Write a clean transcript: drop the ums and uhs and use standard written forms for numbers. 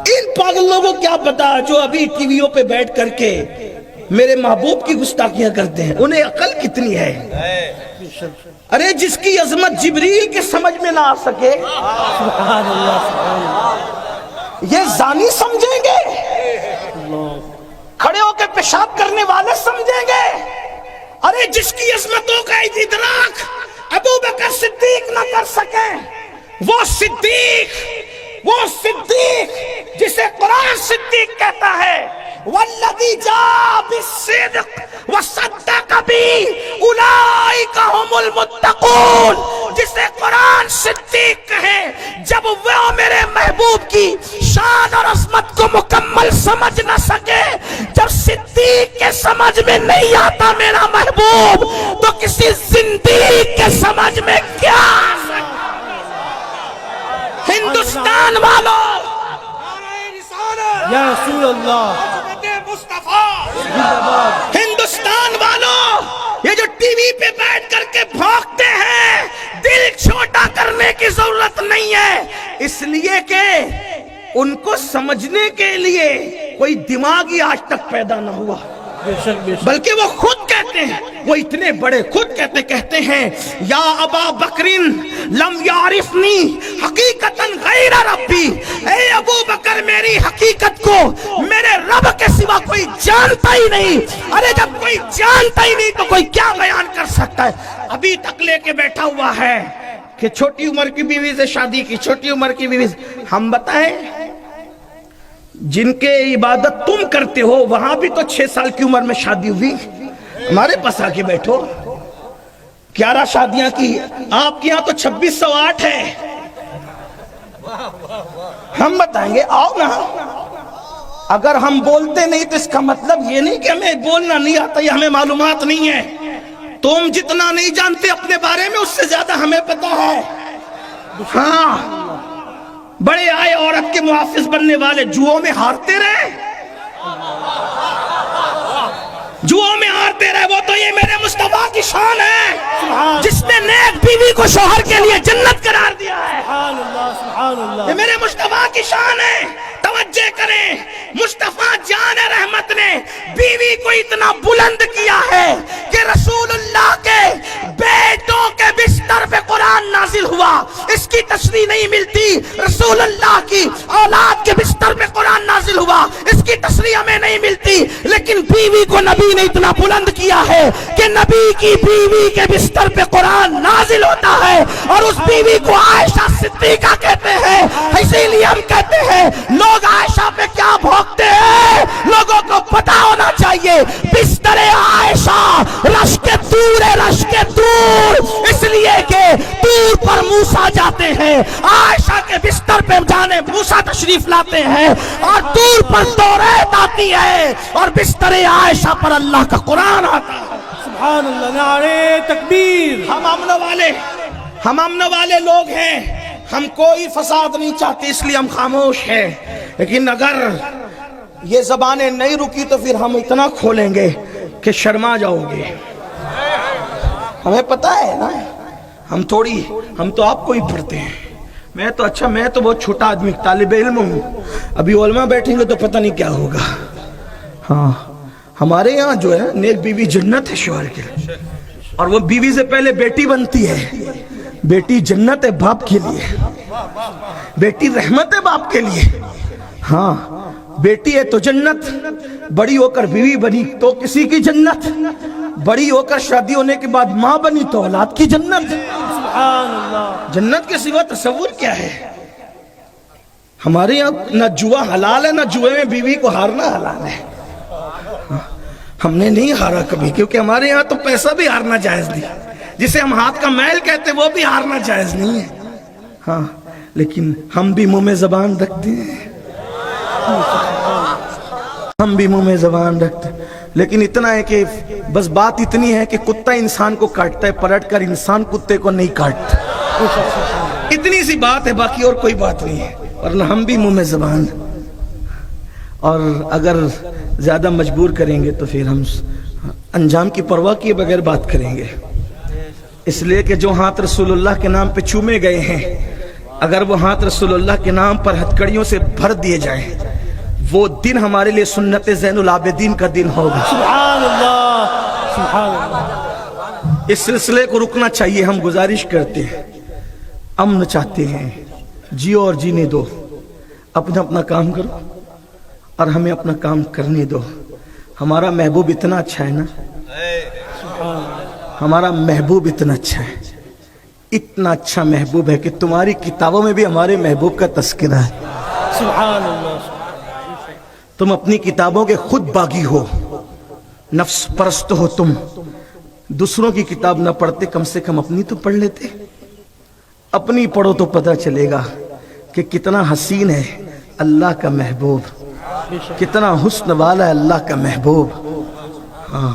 ان پاگل لوگوں کیا پتا جو ابھی ٹی ویوں پہ بیٹھ کر کے میرے محبوب کی گستاخیاں کرتے ہیں، انہیں عقل کتنی ہے؟ ارے جس کی عظمت جبریل کے سمجھ میں نہ آ سکے یہ زانی سمجھیں گے؟ کھڑے ہو کے پیشاب کرنے والے سمجھیں گے؟ ارے جس کی عظمتوں کا ادراک ابو بکر صدیق نہ کر سکیں، وہ صدیق جسے قرآن صدیق کہتا ہے والذی جاء بالصدق وصدق به اولئک هم المتقون، جسے قرآن صدیق کہے جب وہ میرے محبوب کی شان اور عظمت کو مکمل سمجھ نہ سکے، جب صدیق کے سمجھ میں نہیں آتا میرا محبوب تو کسی زندیق کے سمجھ میں کیا آ سکتا؟ ہندوستان والوں، یا رسول اللہ، ہندوستان والوں، یہ جو ٹی وی پہ بیٹھ کر کے بھونکتے ہیں، دل چھوٹا کرنے کی ضرورت نہیں ہے، اس لیے کہ ان کو سمجھنے کے لیے کوئی دماغ ہی آج تک پیدا نہ ہوا، بلکہ وہ خود کہتے ہیں، وہ اتنے بڑے خود کہتے ہیں یا ابا بکرین لم یعرفنی حقیقتاً غیر ربی، اے ابو بکر میری حقیقت کو میرے رب کے سوا کوئی جانتا ہی نہیں۔ ارے جب کوئی جانتا ہی نہیں تو کوئی کیا بیان کر سکتا ہے؟ ابھی تک لے کے بیٹھا ہوا ہے کہ چھوٹی عمر کی بیوی سے شادی کی، چھوٹی عمر کی بیوی سے۔ ہم بتائیں جن کے عبادت تم کرتے ہو وہاں بھی تو 6 سال کی عمر میں شادی ہوئی، ہمارے پاس آ کے بیٹھو، 11 شادیاں کی، آپ کے یہاں تو 2608 ہے۔ ہم بتائیں گے آؤ نا، اگر ہم بولتے نہیں تو اس کا مطلب یہ نہیں کہ ہمیں بولنا نہیں آتا یا ہمیں معلومات نہیں ہے، تم جتنا نہیں جانتے اپنے بارے میں اس سے زیادہ ہمیں پتا ہے۔ ہاں بڑے آئے عورت کے محافظ بننے والے جوؤں میں ہارتے رہے، جوؤں میں ہارتے رہے، وہ تو یہ میرے مصطفیٰ کی شان ہے جس نے نیک بیوی کو شوہر کے لیے جنت قرار دیا ہے۔ یہ میرے مصطفیٰ کی شان ہے، توجہ کریں، مصطفیٰ جان رحمت نے بیوی کو اتنا بلند کیا ہے کہ رسول اللہ کے بیٹوں کے بستر پہ قرآن نازل ہوا، اس کی تشریح نہیں ملتی، رسول اللہ کی اولاد کے بستر پہ قرآن نازل ہوا، اس کی تشریح ہمیں نہیں ملتی، لیکن بیوی کو نبی نے اتنا بلند کیا ہے کہ نبی کی بیوی کے بستر پہ قرآن نازل ہوتا ہے، اور اس بیوی کو عائشہ صدیقہ کہتے ہیں۔ اسی لیے ہم کہتے ہیں لوگ عائشہ پہ کیا بھونکتے ہیں، لوگوں کو پتا ہونا چاہیے بستر عائشہ رش کے دور ہے، رش کے دور، اس لیے کہ دور پر موسیٰ جاتے ہیں، عائشہ کے بستر پہ جانے موسیٰ تشریف لاتے ہیں، اور دور پر توریت آتی ہے اور بستر عائشہ پر اللہ کا قرآن آتا ہے۔ سبحان اللہ، نعرہ تکبیر۔ ہم امن والے لوگ ہیں، ہم کوئی فساد نہیں چاہتے، اس لیے ہم خاموش ہیں، لیکن اگر یہ زبانیں نہیں رکی تو پھر ہم اتنا کھولیں گے کہ شرما جاؤ گے۔ ہمیں پتا ہے نا، ہم تو آپ کو ہی پڑھتے ہیں، میں تو بہت چھوٹا آدمی طالب علم ہوں، ابھی علماء بیٹھیں گے تو پتہ نہیں کیا ہوگا۔ ہاں ہمارے یہاں جو ہے نیک بیوی جنت ہے شوہر کے، اور وہ بیوی سے پہلے بیٹی بنتی ہے، بیٹی جنت ہے باپ کے لیے، بیٹی رحمت ہے باپ کے لیے۔ ہاں بیٹی ہے تو جنت، بڑی ہو کر بیوی بنی تو کسی کی جنت، بڑی ہو کر شادی ہونے کے بعد ماں بنی تو اولاد کی جنت۔ سبحان اللہ، جنت کے سوا تصور کیا ہے؟ ہمارے یہاں نہ جوا حلال ہے، نہ جوے میں بیوی کو ہارنا حلال ہے۔ ہم نے نہیں ہارا کبھی، کیونکہ ہمارے یہاں تو پیسہ بھی ہارنا جائز نہیں، جسے ہم ہاتھ کا میل کہتے وہ بھی ہارنا جائز نہیں ہے۔ ہاں لیکن ہم بھی منہ میں زبان رکھتے ہیں، ہم بھی منہ میں زبان رکھتے ہیں، لیکن اتنا ہے کہ بس بات اتنی ہے کہ کتا انسان کو کاٹتا ہے، پلٹ کر انسان کتے کو نہیں کاٹتا، اتنی سی بات ہے، باقی اور کوئی بات نہیں ہے، ورنہ ہم بھی منہ میں زبان، اور اگر زیادہ مجبور کریں گے تو پھر ہم انجام کی پرواہ کیے بغیر بات کریں گے، اس لیے کہ جو ہاتھ رسول اللہ کے نام پہ چومے گئے ہیں اگر وہ ہاتھ رسول اللہ کے نام پر ہتھکڑیوں سے بھر دیے جائیں وہ دن ہمارے لیے سنت زین العابدین کا دن ہوگا. سبحان اللہ سبحان اللہ. اس سلسلے کو رکنا چاہیے. ہم گزارش کرتے ہیں, امن چاہتے ہیں, جیو اور جینے دو, اپنا کام کرو اور ہمیں اپنا کام کرنے دو. ہمارا محبوب اتنا اچھا ہے نا, ہمارا محبوب اتنا اچھا ہے, اتنا اچھا محبوب ہے کہ تمہاری کتابوں میں بھی ہمارے محبوب کا تذکرہ ہے. سبحان اللہ. تم اپنی کتابوں کے خود باغی ہو, نفس پرست ہو. تم دوسروں کی کتاب نہ پڑھتے, کم سے کم اپنی تو پڑھ لیتے. اپنی پڑھو تو پتہ چلے گا کہ کتنا حسین ہے اللہ کا محبوب, کتنا حسن والا ہے اللہ کا محبوب. ہاں